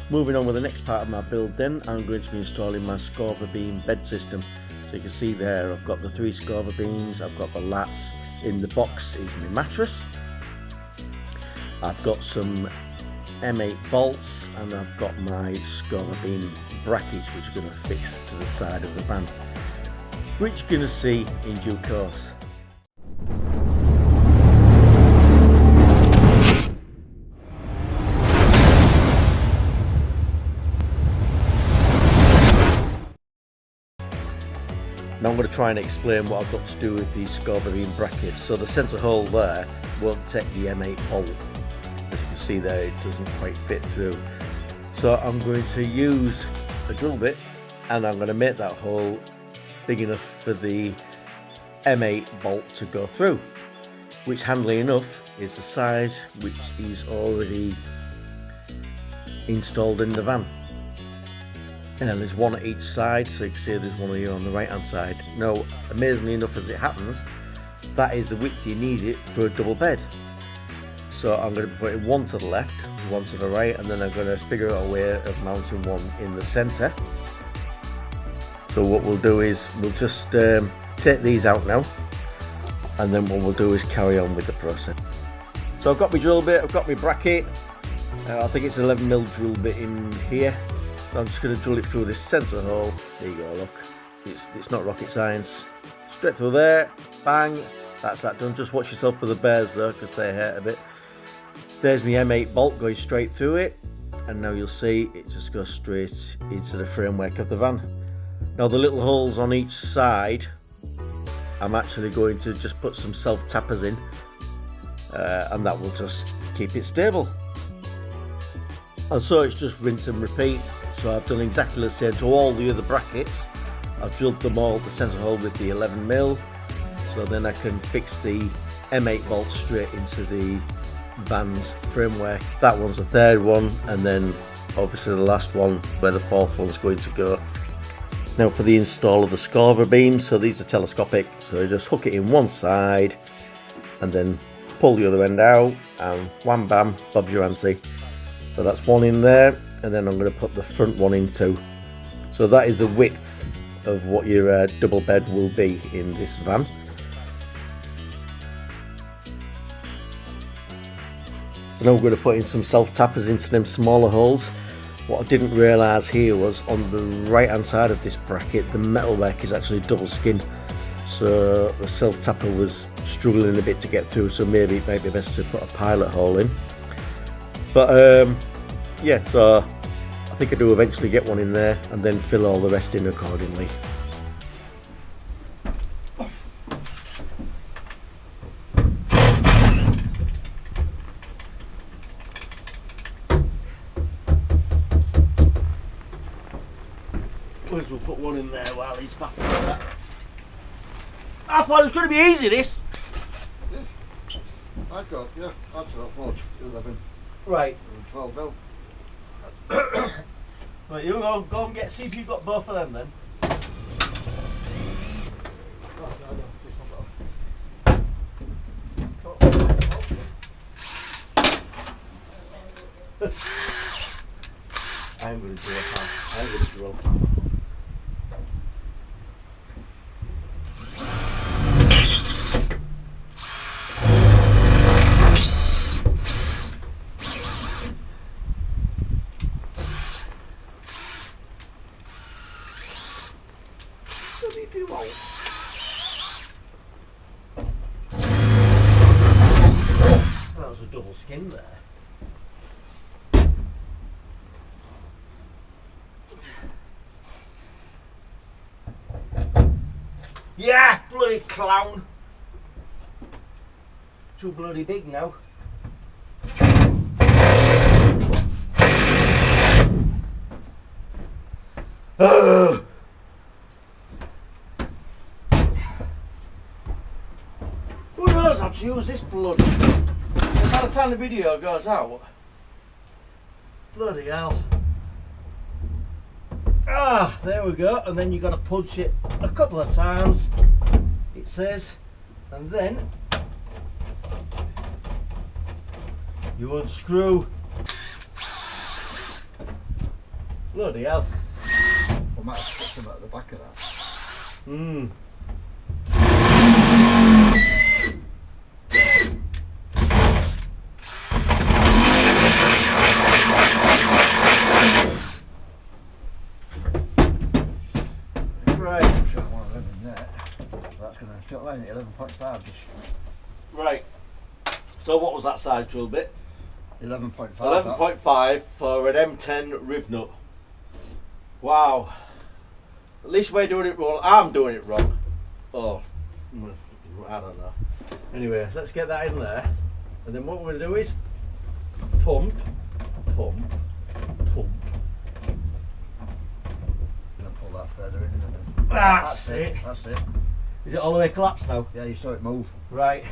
Moving on with the next part of my build then, I'm going to be installing my Skorva beam bed system. So you can see there I've got the 3 Skorva beams, I've got the lats, in the box is my mattress, I've got some M8 bolts, and I've got my Skorva beam brackets which are going to fix to the side of the van, which you're going to see in due course. Now I'm going to try and explain what I've got to do with these Skorva beam brackets. So the centre hole there won't take the M8 bolt. As you can see there, it doesn't quite fit through. So I'm going to use a drill bit and I'm going to make that hole big enough for the M8 bolt to go through, which handily enough is the size which is already installed in the van. And then there's one at each side, so you can see there's one here on the right hand side. Now, amazingly enough as it happens, that is the width you need it for a double bed. So I'm going to be putting one to the left, one to the right, and then I'm going to figure out a way of mounting one in the centre. So what we'll do is we'll just take these out now, and then what we'll do is carry on with the process. So I've got my drill bit, I've got my bracket, I think it's an 11mm drill bit in here. I'm just going to drill it through this centre hole. There you go, look. It's not rocket science. Straight through there, bang, that's that done. Just watch yourself for the bears though, because they hurt a bit. There's my M8 bolt going straight through it, and now you'll see it just goes straight into the framework of the van. Now the little holes on each side, I'm actually going to just put some self-tappers in, and that will just keep it stable. And so it's just rinse and repeat. So I've done exactly the same to all the other brackets. I've drilled them all the centre hole with the 11mm, so then I can fix the M8 bolt straight into the van's framework. That one's the third one, and then obviously the last one where the fourth one's going to go. Now for the install of the Skorva beams, so these are telescopic, so you just hook it in one side and then pull the other end out, and wham bam, bob's your auntie. So that's one in there, and then I'm going to put the front one in too. So that is the width of what your double bed will be in this van. So now we're going to put in some self-tappers into them smaller holes. What I didn't realise here was on the right hand side of this bracket, the metalwork is actually double skin. So the self-tapper was struggling a bit to get through, so maybe it might be best to put a pilot hole in. But yeah, so I think I do eventually get one in there and then fill all the rest in accordingly. We'll put one in there while he's faffing with that. I thought it was going to be easy, this. I got, yeah, that's what, 11. Right. 12 mil. Right, you go and get, see if you've got both of them then. I'm going to do a half. I'm going to drill. That was a double skin there. Yeah, bloody clown. Too bloody big now. Who knows how to use this blood? By the time the video goes out, bloody hell. Ah, there we go, and then you've got to punch it a couple of times, it says, and then you unscrew Bloody hell. We might have to put some at the back of that. Hmm. Right. I'm sure one of them in there. That's going to fit line at 11.5. Just Right. So what was that size drill bit? 11.5. 11.5 for an M10 rivnut. Wow. At least we're doing it wrong. I'm doing it wrong. Oh, I don't know. Anyway, let's get that in there. And then what we're going to do is pump, pump, pump. Gonna pull that further in a bit. That's it. That's it. Is it all the way collapsed now? Yeah, you saw it move. Right.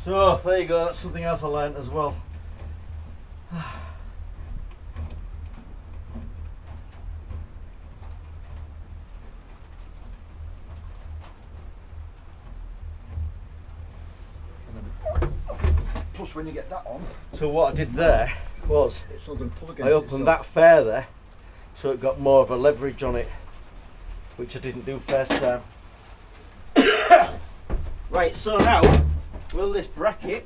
So there you go. That's something else I learned as well. And then, plus, when you get that on, So what I did there was it's all going to pull against I opened itself. that further so it got more of a leverage on it, which I didn't do first time. Right, so now will this bracket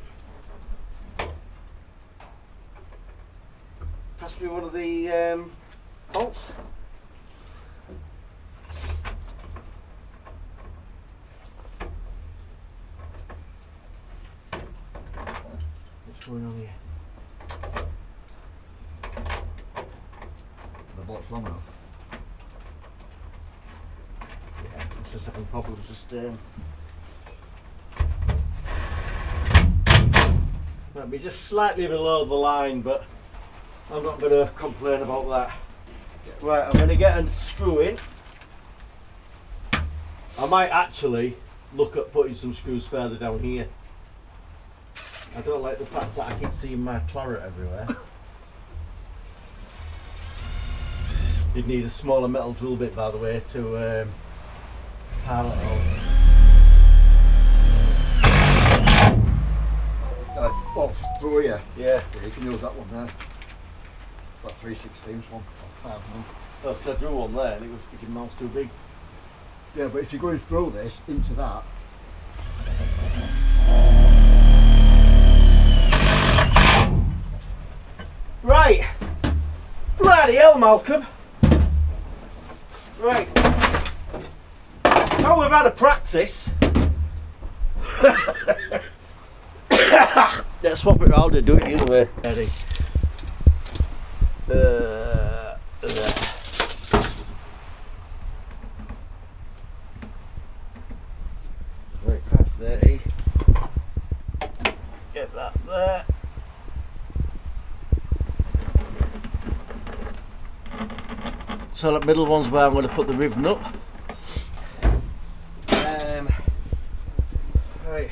pass me one of the bolts? What's going on here? The bolt's long enough. Yeah, I'm just having problems. Just might be just slightly below the line, but I'm not going to complain about that. Right, I'm going to get a screw in. I might actually look at putting some screws further down here. I don't like the fact that I keep seeing my claret everywhere. You'd need a smaller metal drill bit, by the way, to pile it out. Well, through here. Yeah. You can use that one there. That 3/16 one. Or 5 mil. Oh, 'cause I drew one there and it was freaking miles too big. Yeah, but if you're going through this into that, Right. Bloody hell, Malcolm. Right. Now we've had a practice. Let's swap it round and do it the other way. Ready. Right, 530. Get that there. So that middle one's where I'm going to put the rivnut. Right.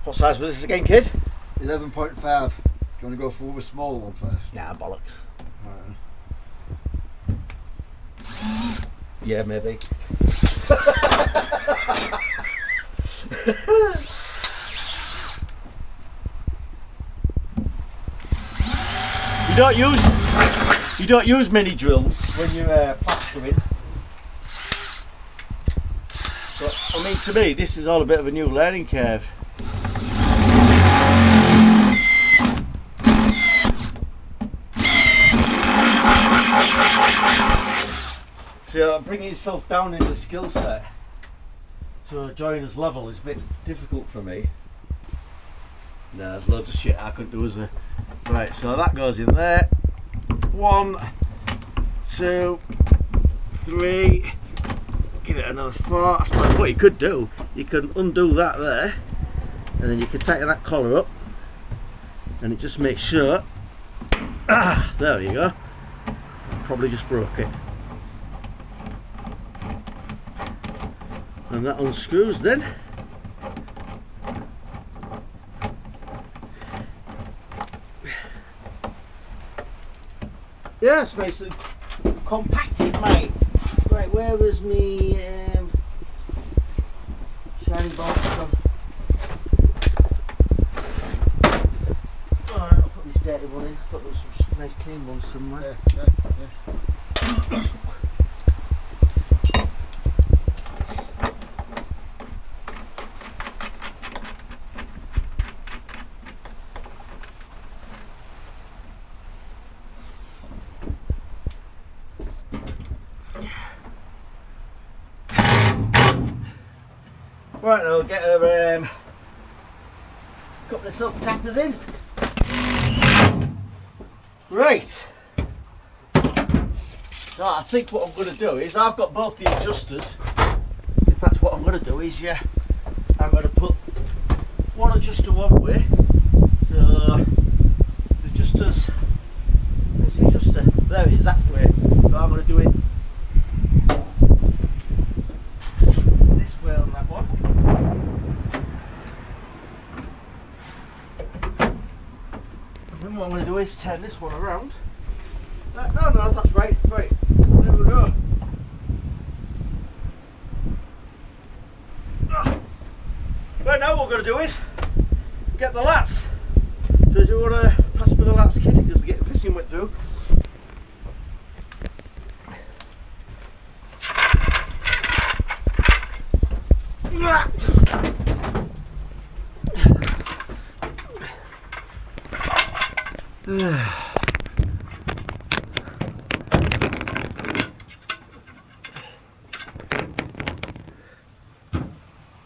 What size was this again, kid? 11.5. Do you want to go for the smaller one first? Yeah, bollocks. Right. Yeah, maybe. You don't use mini drills when you're plastering. But I mean, to me, this is all a bit of a new learning curve. So bringing yourself down in the skill set to a joiner's level is a bit difficult for me. No, there's loads of shit I couldn't do as a... Right, so that goes in there. 1, 2, 3. Give it another 4. I suppose what you could do, you can undo that there, and then you can tighten that collar up, and it just makes sure. Ah, there you go. Probably just broke it. And that unscrews then. Yeah, it's nice and compacted, mate. Right, where was me shiny bolts from? Alright, I'll put this dirty one in. I thought there was some nice clean one somewhere. Yeah. Right, now we'll get a couple of silk tappers in. Right. So I think what I'm going to do is, I've got both the adjusters. In fact, what I'm going to do is, I'm going to put one adjuster one way. So the adjusters, where's the adjuster? There it is, that way. So I'm going to do it this way on that one. And then what I'm going to do is turn this one around. No, that's right. Right, there we go. Right, now what we're going to do is get the lats. So do you want to pass me the lats, kid? Because they're getting pissing wet through.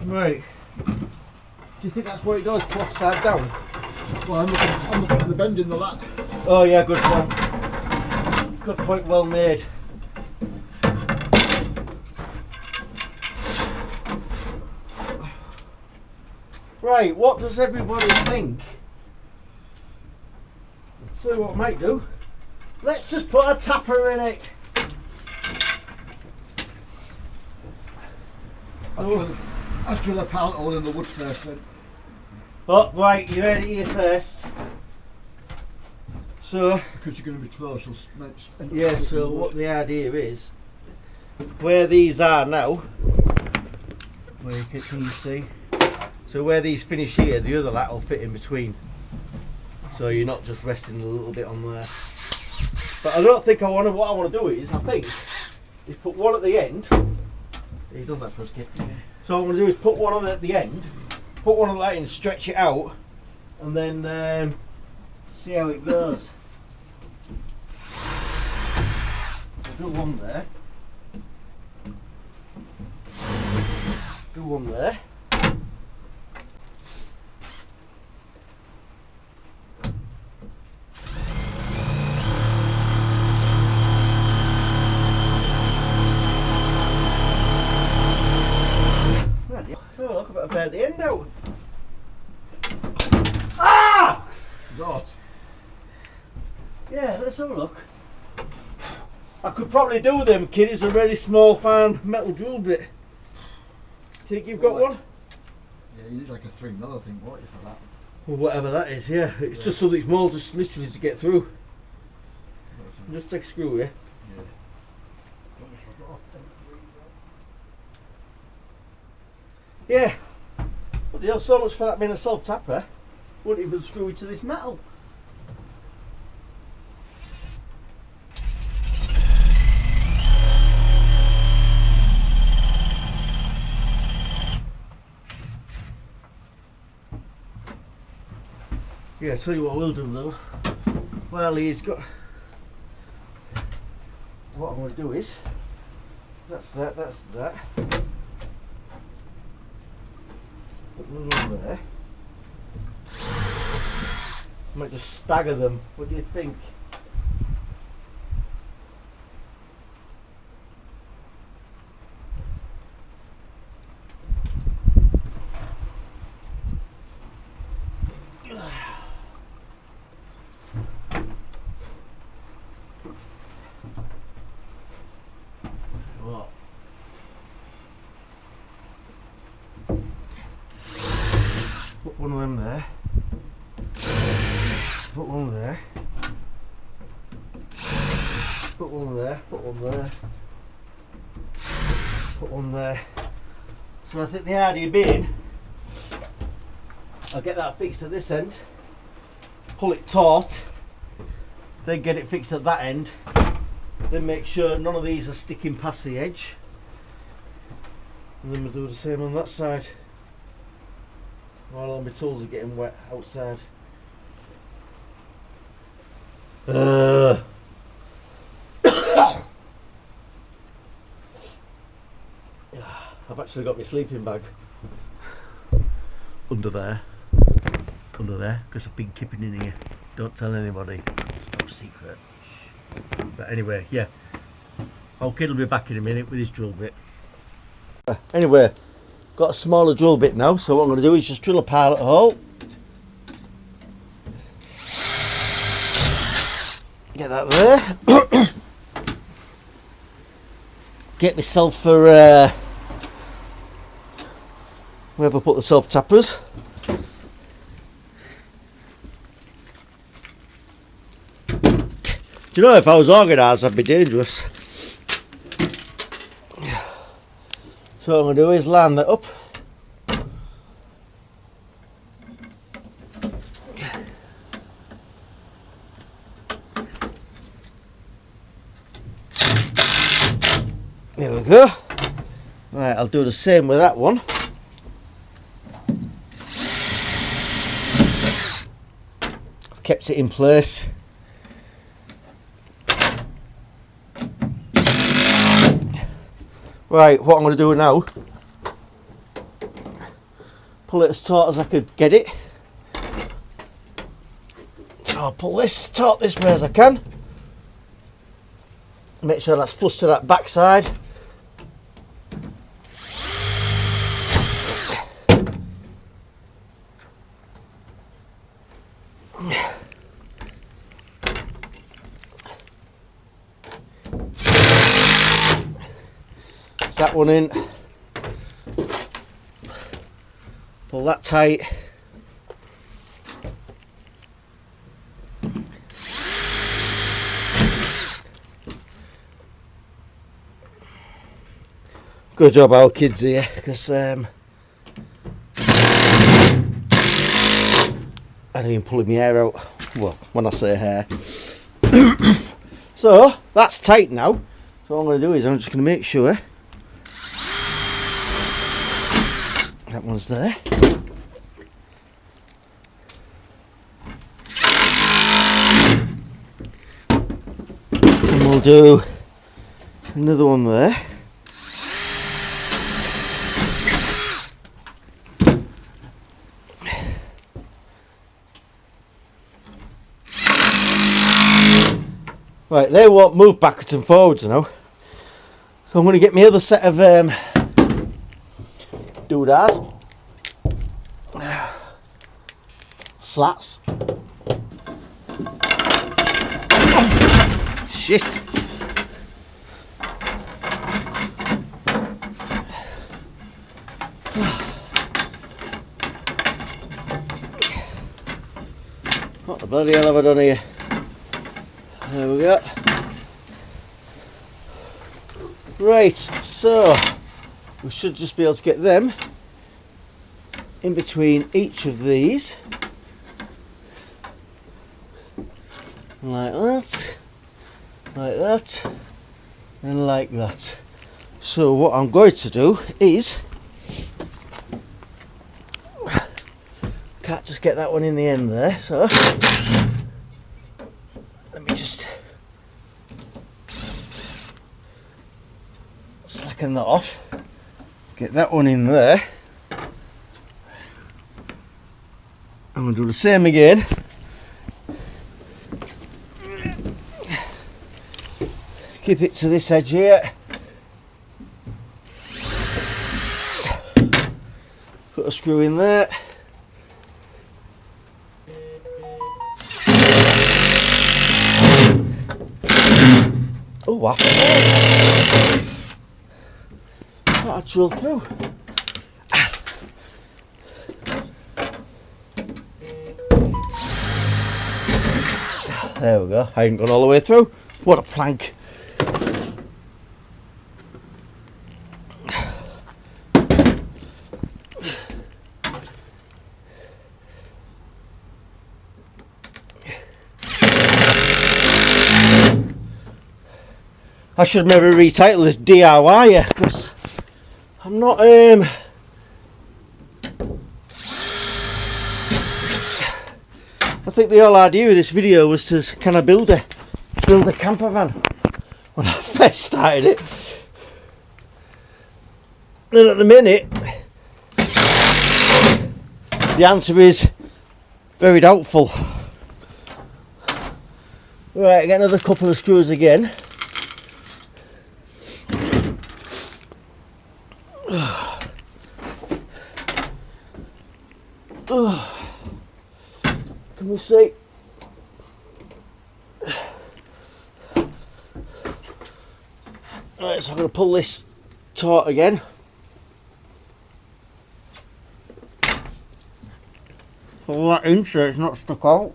Right. Do you think that's what it does, cloth side down? Well, I'm looking at the bend in the lat. Oh yeah, good point. Good point, well made. Right, what does everybody think? So what I might do, let's just put a tapper in it. I'll drill a pallet hole in the wood first then. Oh, right, you heard it here first. So, Because you're going to be close, you'll end up yeah, so splitting the what wood. the idea is, where these are now, where you can you see? So where these finish here, the other lat will fit in between. So you're not just resting a little bit on there. But I don't think what I want to do is, put one at the end. Yeah, you've done that for us, kid. Yeah. So what I want to do is put one on at the end, put one on that end, stretch it out, and then see how it goes. I'll do one there. Do one there. So look, I better bear the end out. Ah! God. Yeah, let's have a look. I could probably do them, kid. It's a really small, fine metal drill bit. Think you've got one? Yeah, you need like a 3mm, I think, won't you, for that? Or whatever that is, yeah. It's just something small, just literally to get through. Just take a screw, yeah? Yeah. Yeah. Bloody hell, so much for that being a self-tapper. Wouldn't even screw into this metal. Yeah, tell you what we'll do though. Well, he's got. What I'm going to do is, that's that. Put them on there. I might just stagger them. What do you think? What? Put one of them there. Put one there. Put one there. Put one there. Put one there. So I think the idea being, I'll get that fixed at this end, pull it taut, then get it fixed at that end, then make sure none of these are sticking past the edge, and then we'll do the same on that side while all my tools are getting wet outside. I've actually got my sleeping bag under there, because I've been keeping in here. Don't tell anybody, it's no secret. Shh. But anyway, yeah, our kid will be back in a minute with his drill bit. Anyway, got a smaller drill bit now, so what I'm going to do is just drill a pilot hole. Get that there. Get myself for wherever I put the self tappers. Do you know, if I was organised, I'd be dangerous. So what I'm going to do is line that up. There we go. Right, I'll do the same with that one. I've kept it in place. Right, what I'm going to do now, pull it as taut as I could get it. So I'll pull this taut this way as I can. Make sure that's flush to that back side. That one in, pull that tight, good job our kids here, because I don't even pulling my hair out, well, when I say hair. So that's tight now, so what I'm going to do is I'm just going to make sure that one's there. And we'll do another one there. Right, they won't move backwards and forwards now. So I'm going to get my other set of doodads, slats. Shit. What the bloody hell have I done here? There we go. Right, so we should just be able to get them in between each of these, like that, and like that. So what I'm going to do is, can't just get that one in the end there, so let me just slacken that off, get that one in there. I'm going to do the same again. Keep it to this edge here. Put a screw in there. Oh, wow. That'll drill through. There we go. I ain't gone all the way through. What a plank. I should maybe retitle this DIY, because I'm not I think the whole idea of this video was to kind of build a camper van when I first started it. Then at the minute, the answer is very doubtful. Right, get another couple of screws again. Can we see? Right, so I'm going to pull this taut again. Pull that in so it's not stuck out.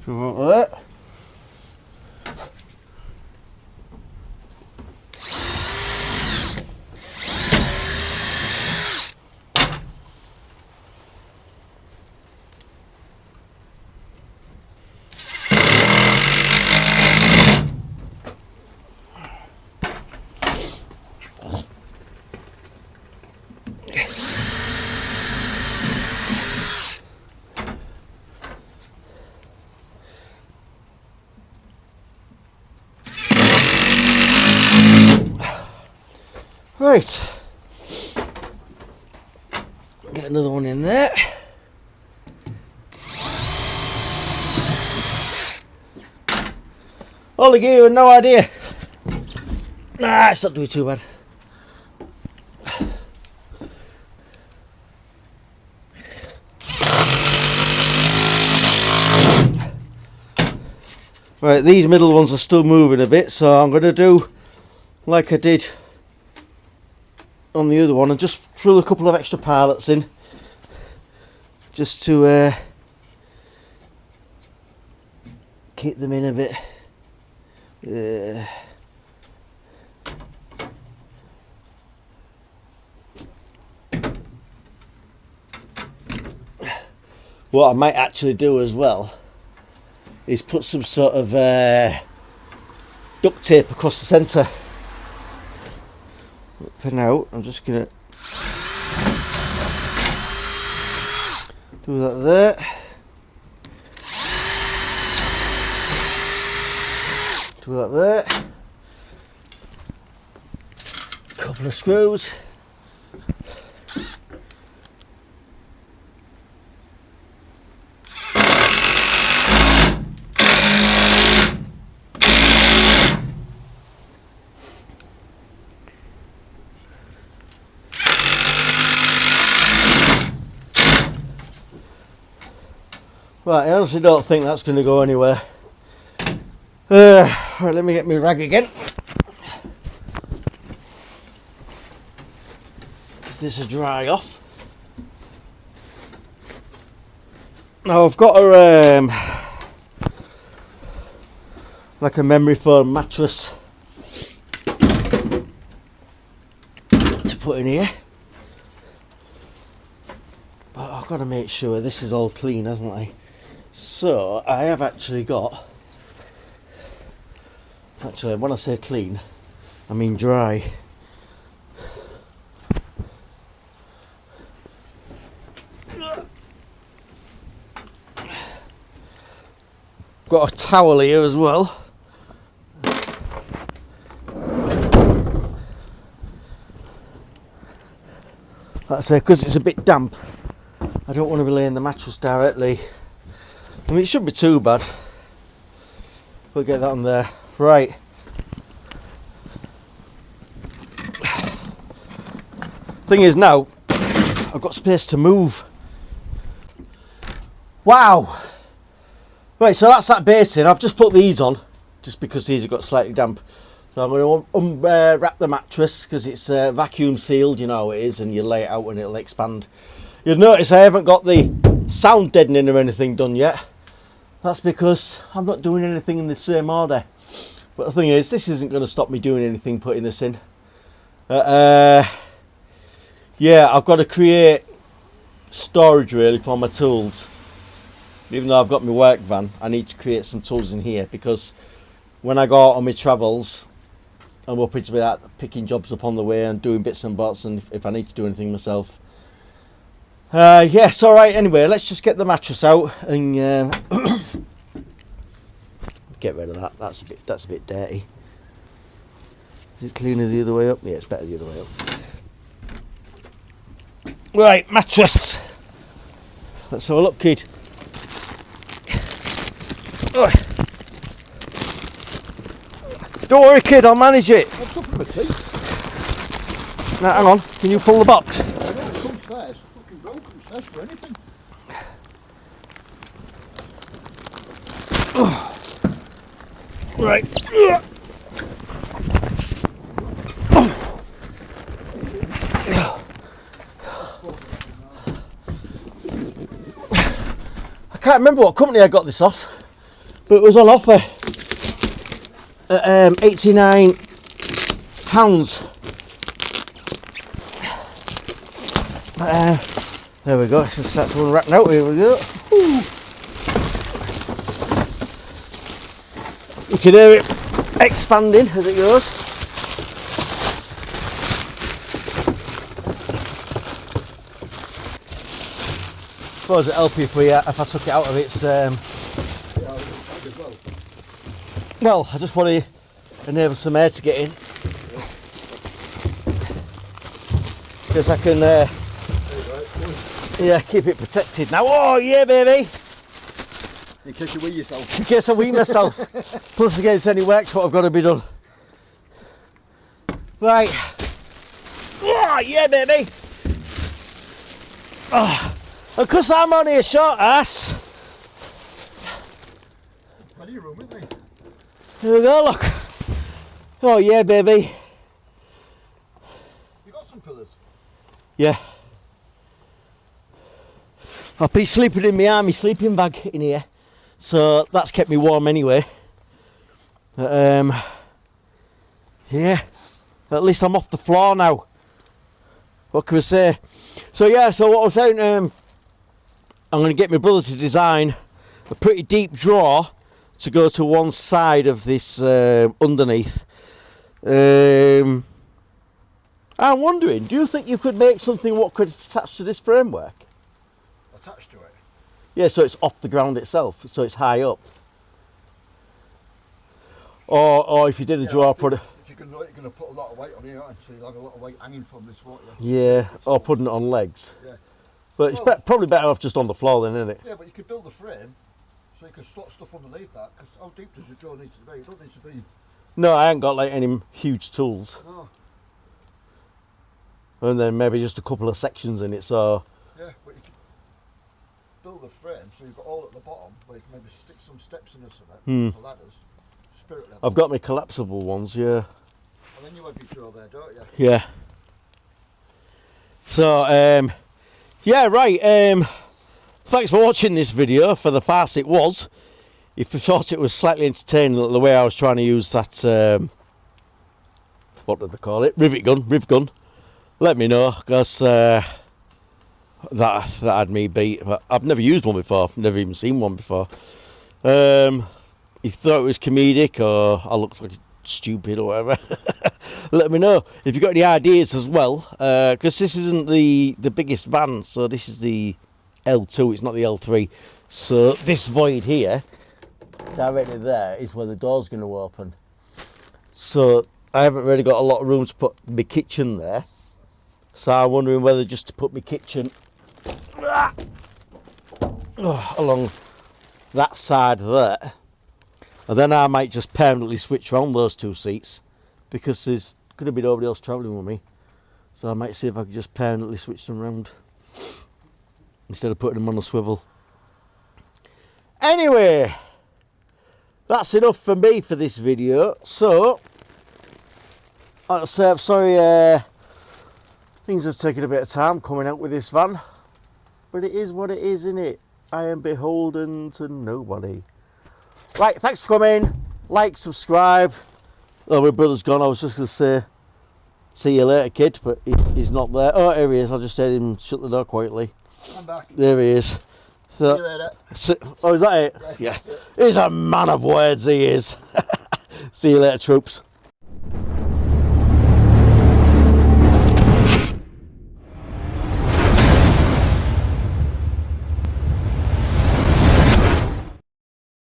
So like that. Right, get another one in there. All the gear and no idea. Nah, it's not doing too bad. Right, these middle ones are still moving a bit, so I'm going to do like I did on the other one and just throw a couple of extra pallets in just to keep them in a bit. What I might actually do as well is put some sort of duct tape across the centre. For now, I'm just going to do that there. Do that there. Couple of screws. Right, I honestly don't think that's going to go anywhere. Right, let me get my rag again. Give this a dry off. Now I've got a like a memory foam mattress to put in here. But I've got to make sure this is all clean, hasn't I? So I have actually got, when I say clean, I mean dry. Got a towel here as well. Like I say, because it's a bit damp, I don't want to be laying the mattress directly. I mean, it shouldn't be too bad. We'll get that on there. Right. Thing is now, I've got space to move. Wow. Right, so that's that basin. I've just put these on, just because these have got slightly damp. So I'm going to unwrap the mattress, because it's vacuum sealed, you know how it is, and you lay it out and it'll expand. You'll notice I haven't got the sound deadening or anything done yet. That's because I'm not doing anything in the same order. But the thing is, this isn't going to stop me doing anything putting this in. Yeah, I've got to create storage really for my tools. Even though I've got my work van, I need to create some tools in here, because when I go out on my travels, I'm up into that, picking jobs up on the way and doing bits and bobs, and if I need to do anything myself. Yes, alright, anyway, let's just get the mattress out and get rid of that. That's a bit dirty. Is it cleaner the other way up? Yeah, it's better the other way up. Right, mattress. Let's have a look, kid. Oh. Don't worry, kid, I'll manage it. What's up with my feet? Now, hang on, can you pull the box? I know it comes first. Fucking broken first for anything. Right. I can't remember what company I got this off, but it was on offer at £89. There we go, it starts to unwrap now. Here we go. Woo. You can hear it expanding as it goes. I suppose it'll help you if I took it out of its. Well, I just want to enable some air to get in, because I can. Yeah, keep it protected now. Oh yeah, baby. In case you wee yourself. In case I wee myself. Plus against any work's what I've got to be done. Right. Oh yeah, baby. Oh. And because I'm only a short ass. Plenty of room, isn't there? Here we go, look. Oh yeah, baby. You got some pillars? Yeah. I'll be sleeping in my army sleeping bag in here. So that's kept me warm anyway. Yeah. At least I'm off the floor now. What can we say? So yeah, so what I was saying, I'm going to get my brother to design a pretty deep drawer to go to one side of this underneath. I'm wondering, do you think you could make something what could attach to this framework? Attached to it? Yeah, so it's off the ground itself, so it's high up. Or if you did a drawer, put it. If you're going to put a lot of weight on here, so you'll have a lot of weight hanging from this, won't you? Yeah, or putting it on legs. Yeah. But it's probably better off just on the floor then, isn't it? Yeah, but you could build a frame so you could slot stuff underneath that, because how deep does your drawer need to be? It don't need to be. No, I ain't got like any huge tools. No. And then maybe just a couple of sections in it, so. Yeah, but you could build a frame so you've got all at the bottom where you can maybe stick some steps in or something, for ladders, spirit level. I've got my collapsible ones, yeah. And then you have your drawer there, don't you? Yeah. So, yeah, right. Thanks for watching this video, for the farce it was. If you thought it was slightly entertaining the way I was trying to use that, what do they call it? Riv gun. Let me know, because that had me beat. I've never used one before. I've never even seen one before. If you thought it was comedic or I looked like stupid or whatever, let me know. If you've got any ideas as well, because this isn't the biggest van, so this is the L2, it's not the L3. So this void here, directly there, is where the door's going to open. So I haven't really got a lot of room to put my kitchen there. So I'm wondering whether just to put my kitchen along that side there, and then I might just permanently switch around those two seats, because there's going to be nobody else travelling with me. So I might see if I can just permanently switch them around instead of putting them on a swivel. Anyway, that's enough for me for this video. So, like I say, I'm sorry things have taken a bit of time coming out with this van, but it is what it is, isn't it? I am beholden to nobody. Right, thanks for coming. Like, subscribe. Oh, my brother's gone. I was just going to say, see you later, kid, but he's not there. Oh, here he is. I just heard him shut the door quietly. I'm back. There he is. So, See you later. oh, is that it? Yeah. He's a man of words, he is. See you later, troops.